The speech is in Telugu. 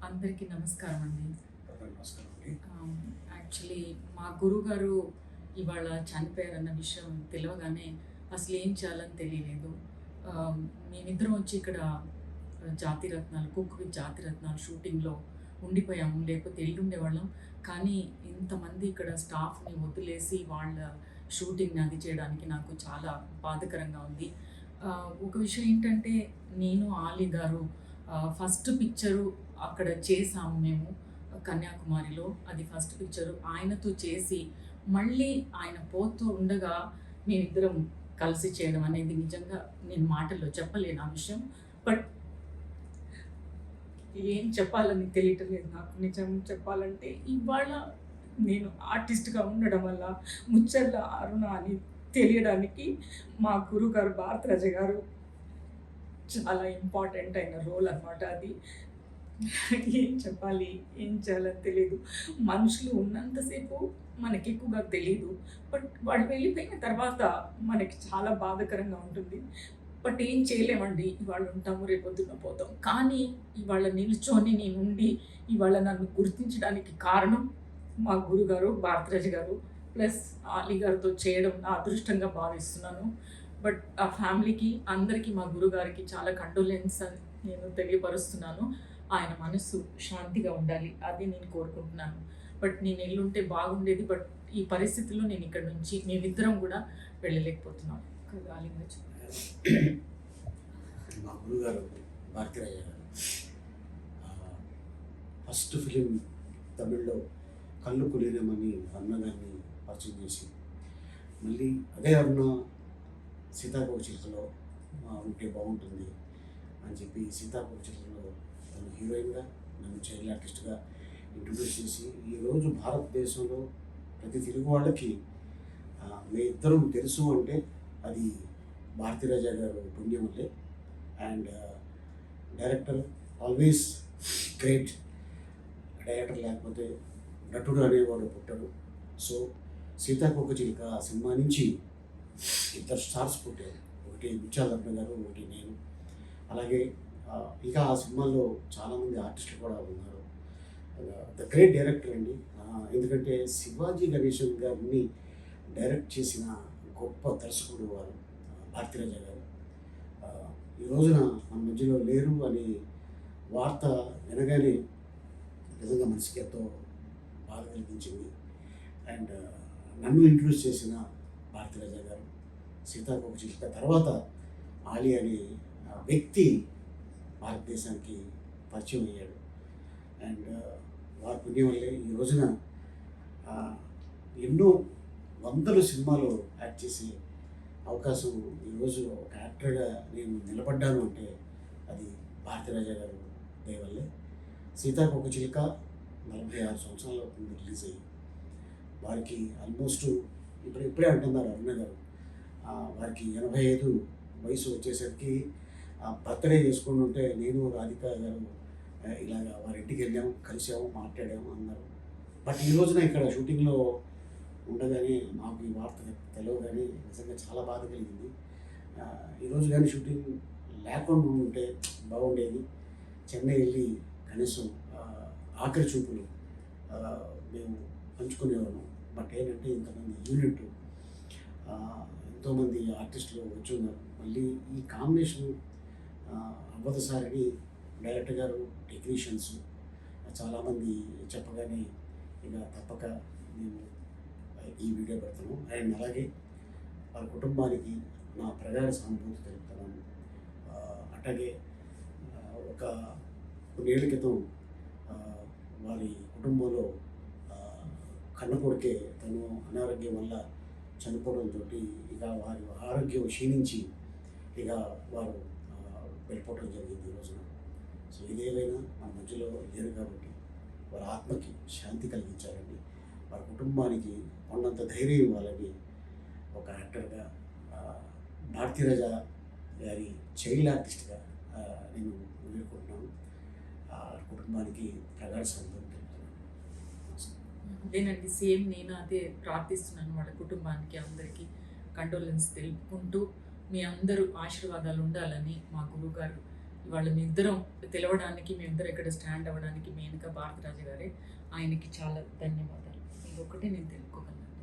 అందరికీ నమస్కారం అండి. నమస్కారం అండి. యాక్చువల్లీ మా గురువుగారు ఇవాళ చనిపోయారన్న విషయం తెలవగానే అసలేం చేయాలని తెలియలేదు. మేమిద్దరం వచ్చి ఇక్కడ జాతిరత్నాలు 'కుక్ విత్ జాతిరత్నాలు' షూటింగ్‌లో ఉండిపోయాము. లేకపోతే ఎళ్ళుండేవాళ్ళం. కానీ ఇంతమంది ఇక్కడ స్టాఫ్‌ని వదిలేసి వాళ్ళ షూటింగ్‌ని అది చేయడానికి నాకు చాలా బాధాకరంగా ఉంది. ఒక విషయం ఏంటంటే నేను, ఆలీ గారు ఫస్ట్ పిక్చరు అక్కడ చేశాము మేము కన్యాకుమారిలో. అది ఫస్ట్ పిక్చరు. ఆయనతో చేసి, మళ్ళీ ఆయన పోతూ ఉండగా మేమిద్దరం కలిసి చేయడం అనేది నిజంగా నేను మాటల్లో చెప్పలేను ఆ విషయం. బట్ ఏం చెప్పాలని తెలియటం లేదు నాకు. నిజం చెప్పాలంటే ఇవాళ నేను ఆర్టిస్ట్‌గా ఉండడం వల్ల ముచ్చర్ల అరుణ అని తెలియడానికి మా గురువుగారు భారతిరాజ గారు చాలా ఇంపార్టెంట్ అయిన రోల్ అనమాట అది. ఏం చెప్పాలి? ఏం చేయాలో తెలీదు. మనుషులు ఉన్నంతసేపు మనకెక్కువగా తెలీదు. బట్ వాళ్ళు వెళ్ళిపోయిన తర్వాత మనకి చాలా బాధాకరంగా ఉంటుంది. బట్ ఏం చేయలేమండి. ఇవాళ ఉంటాము, రేపొద్దున పోతాం. కానీ ఇవాళ నిల్చొని నేనుండి, ఇవాళ నన్ను గుర్తించడానికి కారణం మా గురుగారు భారతిరాజ గారు, ప్లస్ ఆలీ గారితో చేయడం నా అదృష్టంగా భావిస్తున్నాను. బట్ ఆ ఫ్యామిలీకి, అందరికీ మా గురుగారికి చాలా కండోలెన్స్ అని నేను తెలియపరుస్తున్నాను. ఆయన మనస్సు శాంతిగా ఉండాలి. అది నేను కోరుకుంటున్నాను. బట్ నేను ఎళ్ళుంటే బాగుండేది. బట్ ఈ పరిస్థితిలో నేను ఇక్కడి నుంచి మేమిద్దరం కూడా వెళ్ళలేకపోతున్నాం. కదా ఆలీ గారు చెప్పండి. మా గురుగారు భారతిరాజ గారు ఫస్ట్ ఫిలిం తమిళ్లో 'కళ్ళు కులీనమని' అరుణ గారిని పరిచయం చేసి, మళ్ళీ అదే అరుణ 'సీతాకోకచిలుకలో' ఉంటే బాగుంటుంది అని చెప్పి 'సీతాకోకచిలుకలో' తను హీరోయిన్గా, నన్ను చైల్డ్ ఆర్టిస్ట్గా ఇంట్రడ్యూస్ చేసి, ఈరోజు భారతదేశంలో ప్రతి తెలుగు వాళ్ళకి మీ ఇద్దరం తెలుసు అంటే అది భారతిరాజ గారు పుణ్యం వల్లే. And director always great. Director లేకపోతే నటుడు అనేవాడు పుట్టడు. సో 'సీతాకోకచిలుక' సినిమా నుంచి ఇద్దరు స్టార్స్ పుట్టారు. ఒకటి ముత్యాల అరుణ గారు, ఒకటి నేను. అలాగే ఇంకా ఆ సినిమాల్లో చాలామంది ఆర్టిస్టులు కూడా ఉన్నారు. ద గ్రేట్ డైరెక్టర్ అండి. ఎందుకంటే శివాజీ గణేశన్ గారిని డైరెక్ట్ చేసిన గొప్ప దర్శకుడు వారు భారతిరాజ గారు. ఈ రోజున మన మధ్యలో లేరు అనే వార్త వినగానే నిజంగా మనసుకి ఎంతో బాధ కలిగించింది. అండ్ నన్ను ఇంట్రడ్యూస్ చేసిన భారతిరాజ గారు, 'సీతాకోకచిలుక' తర్వాత ఆలీ అనే వ్యక్తి భారతదేశానికి పరిచయం అయ్యాడు. అండ్ వారి పుణ్యం వల్లే ఈ రోజున ఎన్నో వందల సినిమాలు యాక్ట్ చేసే అవకాశం, ఈరోజు ఒక యాక్టర్గా నేను నిలబడ్డాను అంటే అది భారతిరాజ గారు దయ వల్లే. 'సీతాకోకచిలుక' 46 సంవత్సరాల అవుతుంది రిలీజ్ అయ్యి. వారికి ఆల్మోస్ట్ ఇప్పుడే అంటున్నారు అరుణ గారు, వారికి 85 వయసు వచ్చేసరికి బర్త్డే చేసుకుని ఉంటే నేను, రాధిక గారు ఇలాగ వారి ఇంటికి వెళ్ళాము, కలిసాము, మాట్లాడాము అన్నారు. బట్ ఈ రోజున ఇక్కడ షూటింగ్లో ఉండగానే మాకు ఈ వార్త తెలియగానే నిజంగా చాలా బాధ కలిగింది. ఈరోజు కానీ షూటింగ్ లేకుండా ఉంటే బాగుండేది. చెన్నై వెళ్ళి కనీసం ఆఖరి చూపులు మేము పంచుకునేవాళ్ళం. బట్ ఏంటంటే ఇంతమంది యూనిట్, ఎంతోమంది ఆర్టిస్టులు వచ్చి ఉన్నారు. మళ్ళీ ఈ కాంబినేషన్ అవ్వదసారిని డైరెక్టర్ గారు, టెక్నీషియన్స్ చాలామంది చెప్పగానే ఇక తప్పక మేము ఈ వీడియో పెడతాను. అండ్ అలాగే వారి కుటుంబానికి నా ప్రగాఢ సానుభూతి తెలుపుతున్నాను. అట్లాగే ఒక కొన్నేళ్ల క్రితం వారి కుటుంబంలో కన్న కొడుకే తను అనారోగ్యం వల్ల చనిపోవడంతో ఇక వారి ఆరోగ్యం క్షీణించి ఇక వారు వెళ్ళిపోవడం జరిగింది ఈ రోజున. సో ఇదేవైనా మన మధ్యలో లేరు కాబట్టి వారి ఆత్మకి శాంతి కలిగించాలని, వారి కుటుంబానికి కొండంత ధైర్యం ఇవ్వాలని ఒక యాక్టర్గా, భారతిరాజ గారి చైల్డ్ ఆర్టిస్ట్గా నేను వేడుకుంటున్నాను. కుటుంబానికి ప్రగాఢ సానుభూతి తెలుపుతున్నాను. అదేనండి, సేమ్ నేను అదే ప్రార్థిస్తున్నాను. వాళ్ళ కుటుంబానికి అందరికీ కండోలెన్స్ తెలుపుకుంటూ మీ అందరూ ఆశీర్వాదాలు ఉండాలని మా గురువుగారు ఇవాళ మీ ఇద్దరం తెలవడానికి, మీ ఇద్దరు ఇక్కడ స్టాండ్ అవ్వడానికి మెయిన్గా భారతరాజు గారే. ఆయనకి చాలా ధన్యవాదాలు. ఇంకొకటి నేను తెలుపుకోగలను.